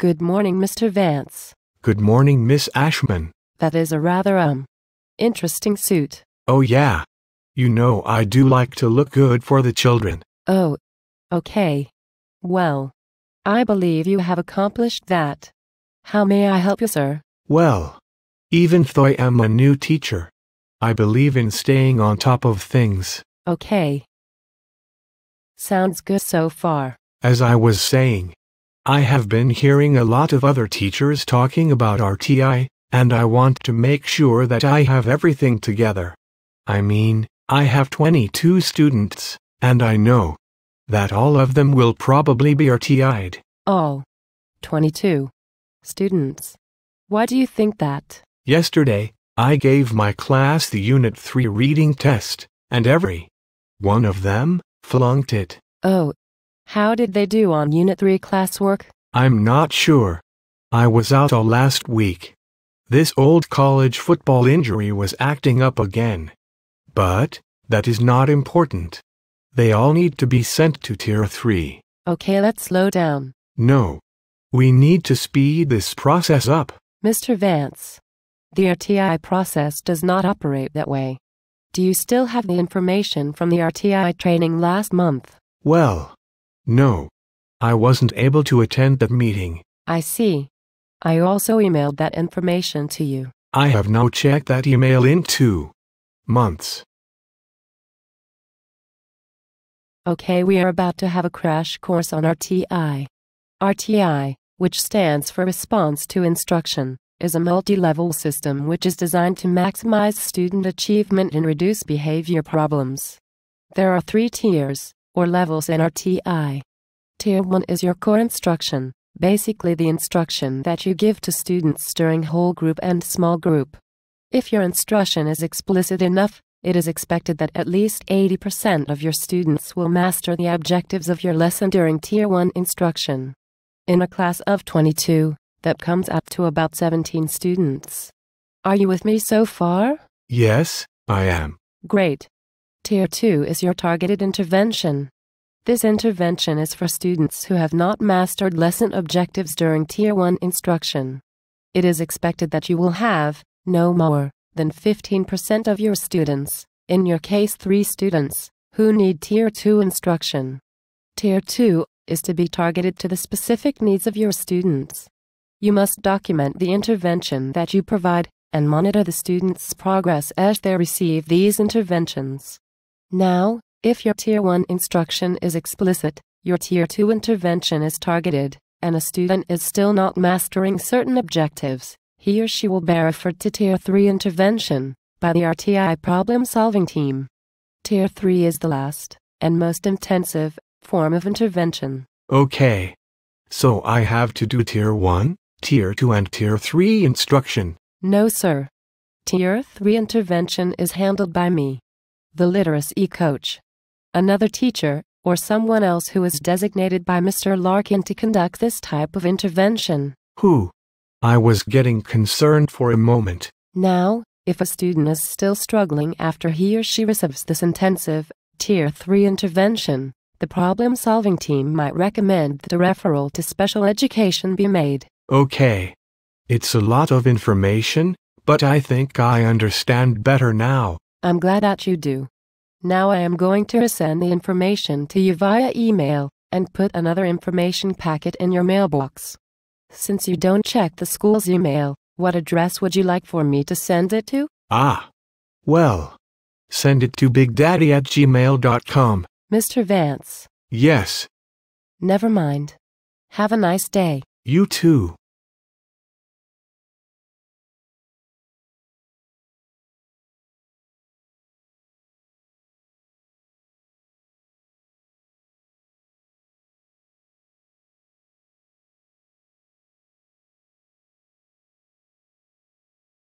Good morning, Mr. Vance. Good morning, Miss Ashman. That is a rather, interesting suit. Oh yeah. You know I do like to look good for the children. Oh, okay. Well, I believe you have accomplished that. How may I help you, sir? Well, even though I am a new teacher, I believe in staying on top of things. Okay. Sounds good so far. As I was saying, I have been hearing a lot of other teachers talking about RtI, and I want to make sure that I have everything together. I mean, I have 22 students, and I know that all of them will probably be RtI'd. Oh, 22 students. Why do you think that? Yesterday, I gave my class the Unit 3 reading test, and every one of them flunked it. Oh, how did they do on Unit 3 classwork? I'm not sure. I was out all last week. This old college football injury was acting up again. But that is not important. They all need to be sent to Tier 3. Okay, let's slow down. No. We need to speed this process up. Mr. Vance, the RtI process does not operate that way. Do you still have the information from the RtI training last month? Well, no. I wasn't able to attend that meeting. I see. I also emailed that information to you. I have now checked that email in 2 months. Okay, we are about to have a crash course on RtI. RtI, which stands for Response to Instruction, is a multi-level system which is designed to maximize student achievement and reduce behavior problems. There are 3 tiers, or levels in RtI. Tier 1 is your core instruction, basically the instruction that you give to students during whole group and small group. If your instruction is explicit enough, it is expected that at least 80% of your students will master the objectives of your lesson during Tier 1 instruction. In a class of 22, that comes up to about 17 students. Are you with me so far? Yes, I am. Great. Tier 2 is your targeted intervention. This intervention is for students who have not mastered lesson objectives during Tier 1 instruction. It is expected that you will have, no more than 15% of your students, in your case 3 students, who need Tier 2 instruction. Tier 2 is to be targeted to the specific needs of your students. You must document the intervention that you provide and monitor the students' progress as they receive these interventions. Now, if your Tier 1 instruction is explicit, your Tier 2 intervention is targeted, and a student is still not mastering certain objectives, he or she will be referred to Tier 3 intervention by the RtI problem-solving team. Tier 3 is the last and most intensive form of intervention. Okay. So I have to do Tier 1, Tier 2 and Tier 3 instruction. No, sir. Tier 3 intervention is handled by me, the literacy coach. Another teacher, or someone else who is designated by Mr. Larkin to conduct this type of intervention. Who? I was getting concerned for a moment. Now, if a student is still struggling after he or she receives this intensive, Tier 3 intervention, the problem-solving team might recommend that a referral to special education be made. Okay. It's a lot of information, but I think I understand better now. I'm glad that you do. Now I am going to send the information to you via email and put another information packet in your mailbox. Since you don't check the school's email, what address would you like for me to send it to? Well, send it to bigdaddy@gmail.com. Mr. Vance. Yes. Never mind. Have a nice day. You too.